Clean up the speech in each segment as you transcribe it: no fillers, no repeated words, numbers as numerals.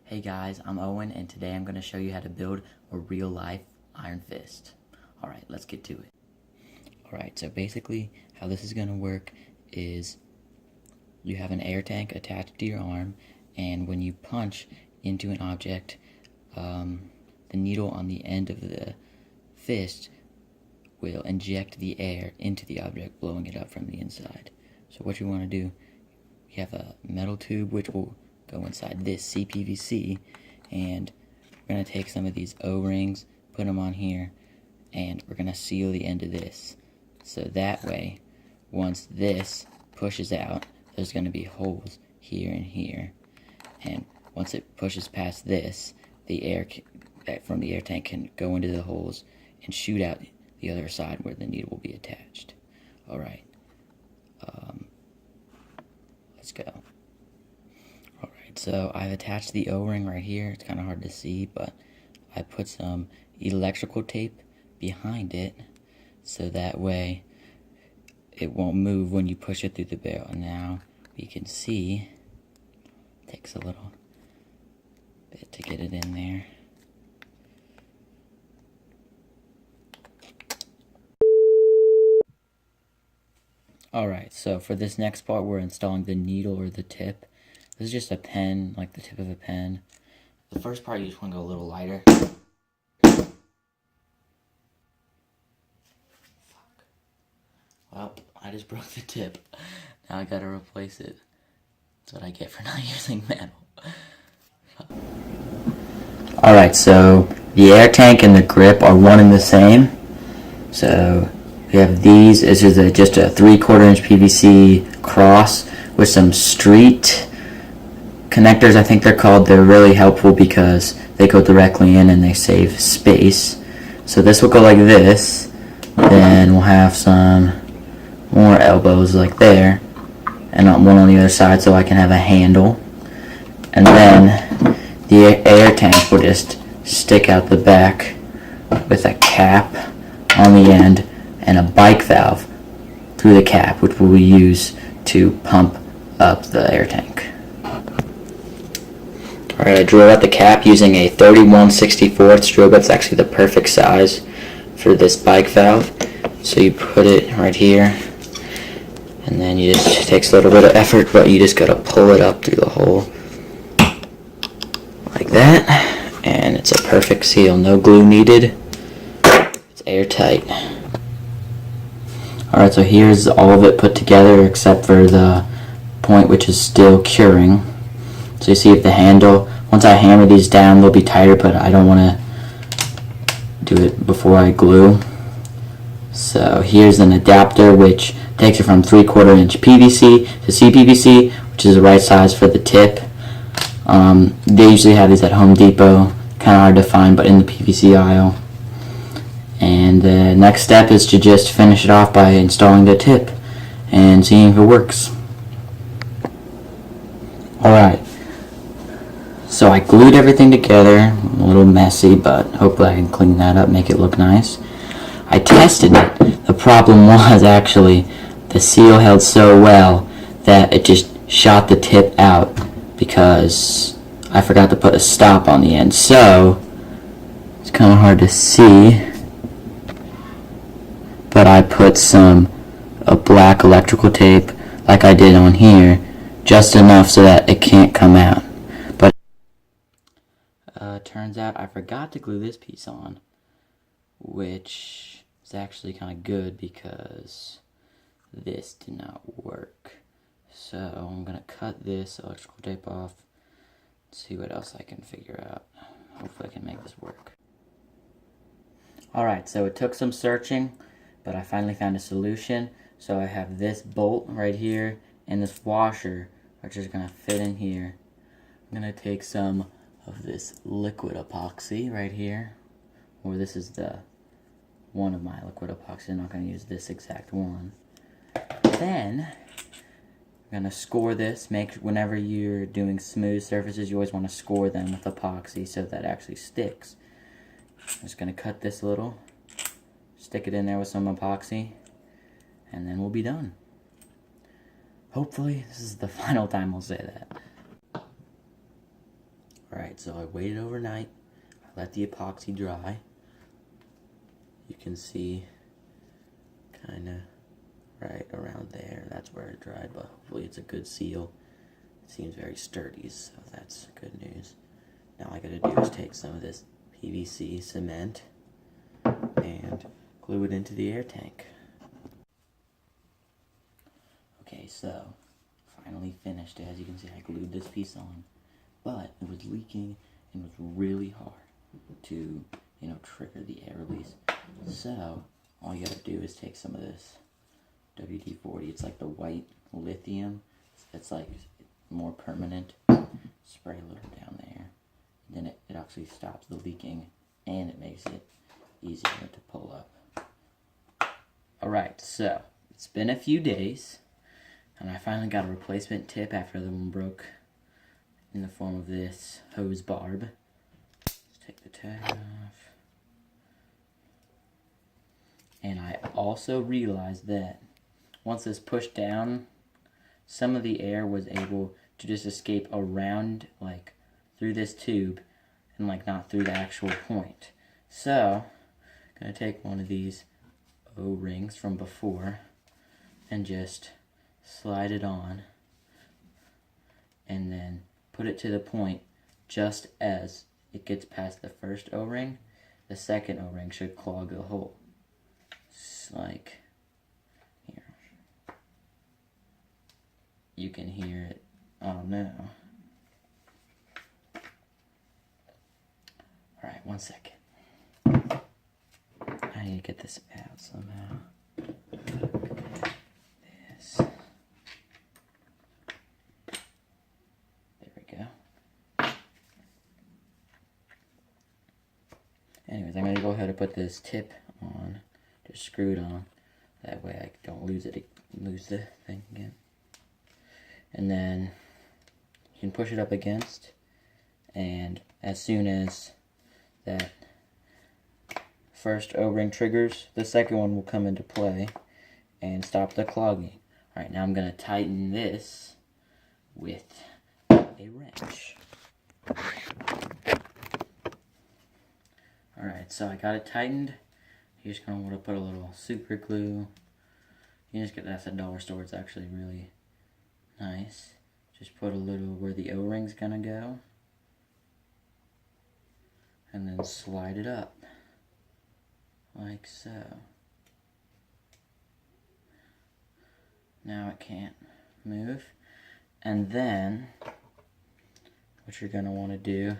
Hey guys, I'm Owen, and today I'm going to show you how to build a real-life Iron Fist. Alright, let's get to it. Alright, so basically how this is going to work is you have an air tank attached to your arm, and when you punch into an object, the needle on the end of the fist will inject the air into the object, blowing it up from the inside. So what you want to do, you have a metal tube which will go inside this CPVC, and we're going to take some of these O-rings, put them on here, and we're going to seal the end of this. So that way, once this pushes out, there's going to be holes here and here. And once it pushes past this, the air from the air tank can go into the holes and shoot out the other side where the needle will be attached. Alright. Let's go. Alright, so I've attached the O-ring right here. It's kind of hard to see, but I put some electrical tape behind it so that way it won't move when you push it through the barrel. Now you can see it takes a little bit to get it in there. Alright, so for this next part we're installing the needle or the tip. This is just a pen, like the tip of a pen. The first part you just want to go a little lighter. Fuck. Well, I just broke the tip. Now I gotta replace it. That's what I get for not using metal. Alright, so the air tank and the grip are one and the same. So we have these. This is just a 3/4 inch PVC cross with some street connectors, I think they're called. They're really helpful because they go directly in and they save space. So this will go like this. Then we'll have some more elbows like there, and one on the other side so I can have a handle. And then the air tank will just stick out the back with a cap on the end and a bike valve through the cap, which we use to pump up the air tank. Alright, I drilled out the cap using a 31/64 drill bit. It's actually the perfect size for this bike valve. So you put it right here, and then it takes a little bit of effort, but you just gotta pull it up through the hole like that, and it's a perfect seal. No glue needed. It's airtight. Alright, so here's all of it put together except for the point which is still curing. So you see if the handle, once I hammer these down, they'll be tighter, but I don't want to do it before I glue. So here's an adapter which takes it from 3/4 inch PVC to CPVC, which is the right size for the tip. They usually have these at Home Depot, kind of hard to find, but in the PVC aisle. And the next step is to just finish it off by installing the tip and seeing if it works. Alright, so I glued everything together, a little messy, but hopefully I can clean that up, make it look nice. I tested it. The problem was actually the seal held so well that it just shot the tip out because I forgot to put a stop on the end. So it's kind of hard to see, but I put a black electrical tape like I did on here, just enough so that it can't come out. But turns out I forgot to glue this piece on, which is actually kind of good because this did not work. So I'm gonna cut this electrical tape off, see what else I can figure out. Hopefully I can make this work. Alright, so it took some searching, but I finally found a solution. So I have this bolt right here and this washer, which is going to fit in here. I'm going to take some of this liquid epoxy right here, or this is the one of my liquid epoxy. I'm not going to use this exact one. Then I'm going to score this. Whenever you're doing smooth surfaces, you always want to score them with epoxy so that it actually sticks. I'm just going to cut this a little, stick it in there with some epoxy, and then we'll be done. Hopefully this is the final time we'll say that. Alright, so I waited overnight. I let the epoxy dry. You can see kind of right around there. That's where it dried, but hopefully it's a good seal. It seems very sturdy, so that's good news. Now all I gotta do is take some of this PVC cement and glue it into the air tank. Okay, so finally finished it. As you can see, I glued this piece on, but it was leaking and was really hard to, trigger the air release. So all you gotta do is take some of this WD-40. It's like the white lithium. It's like more permanent. Spray a little down there. And then it actually stops the leaking and it makes it easier to pull up. Alright, so it's been a few days and I finally got a replacement tip after the one broke in the form of this hose barb. Let's take the tag off. And I also realized that once this pushed down, some of the air was able to just escape around, like, through this tube and, like, not through the actual point. So, I'm going to take one of these O-rings from before and just slide it on and then put it to the point just as it gets past the first O-ring. The second O-ring should clog the hole. It's like, here. You can hear it. Oh no. Alright, 1 second. I need to get this out somehow. This. There we go. Anyways, I'm going to go ahead and put this tip on. Just screw it on. That way I don't lose the thing again. And then you can push it up against, and as soon as that first O-ring triggers, the second one will come into play and stop the clogging. Alright, now I'm going to tighten this with a wrench. Alright, so I got it tightened. You're just going to want to put a little super glue. You just get that at the dollar store. It's actually really nice. Just put a little where the O-ring's going to go. And then slide it up. Like so. Now it can't move. And then, what you're going to want to do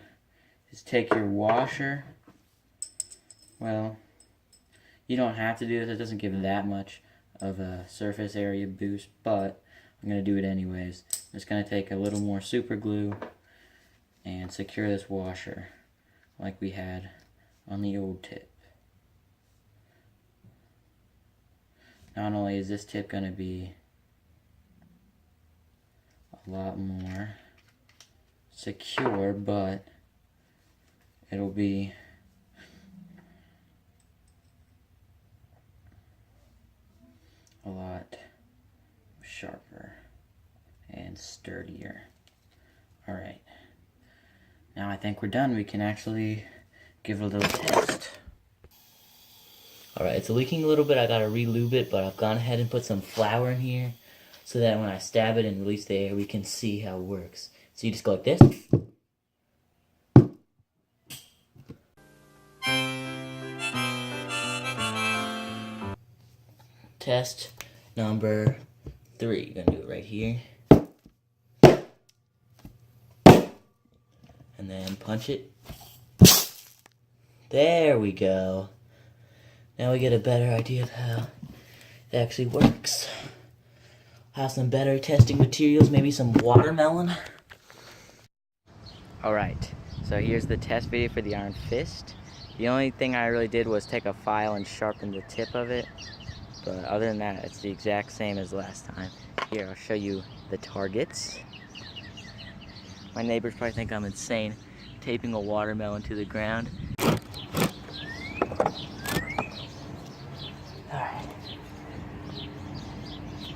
is take your washer. Well, you don't have to do this. It doesn't give that much of a surface area boost, but I'm going to do it anyways. I'm just going to take a little more super glue and secure this washer like we had on the old tip. Not only is this tip going to be a lot more secure, but it'll be a lot sharper and sturdier. Alright, now I think we're done. We can actually give it a little test. Alright, it's leaking a little bit. I gotta re-lube it, but I've gone ahead and put some flour in here so that when I stab it and release the air, we can see how it works. So you just go like this. Test number 3. You're gonna do it right here. And then punch it. There we go. Now we get a better idea of how it actually works. Have some better testing materials, maybe some watermelon. Alright, so here's the test video for the Iron Fist. The only thing I really did was take a file and sharpen the tip of it. But other than that, it's the exact same as last time. Here, I'll show you the targets. My neighbors probably think I'm insane taping a watermelon to the ground.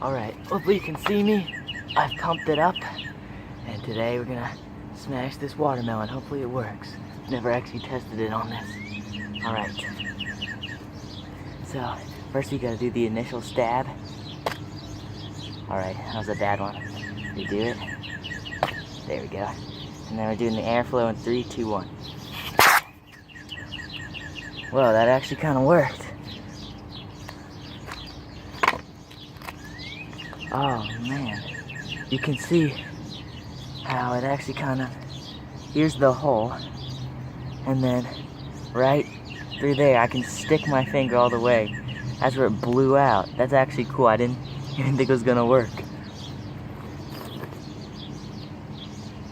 Alright, hopefully you can see me. I've pumped it up, and today we're gonna smash this watermelon. Hopefully it works. Never actually tested it on this. Alright. So, first you gotta do the initial stab. Alright, that was a bad one. We do it. There we go. And then we're doing the airflow in 3, 2, 1. Well, that actually kind of worked. Oh man, you can see how it actually kind of, here's the hole, and then right through there I can stick my finger all the way. That's where it blew out. That's actually cool. I didn't even think it was gonna work.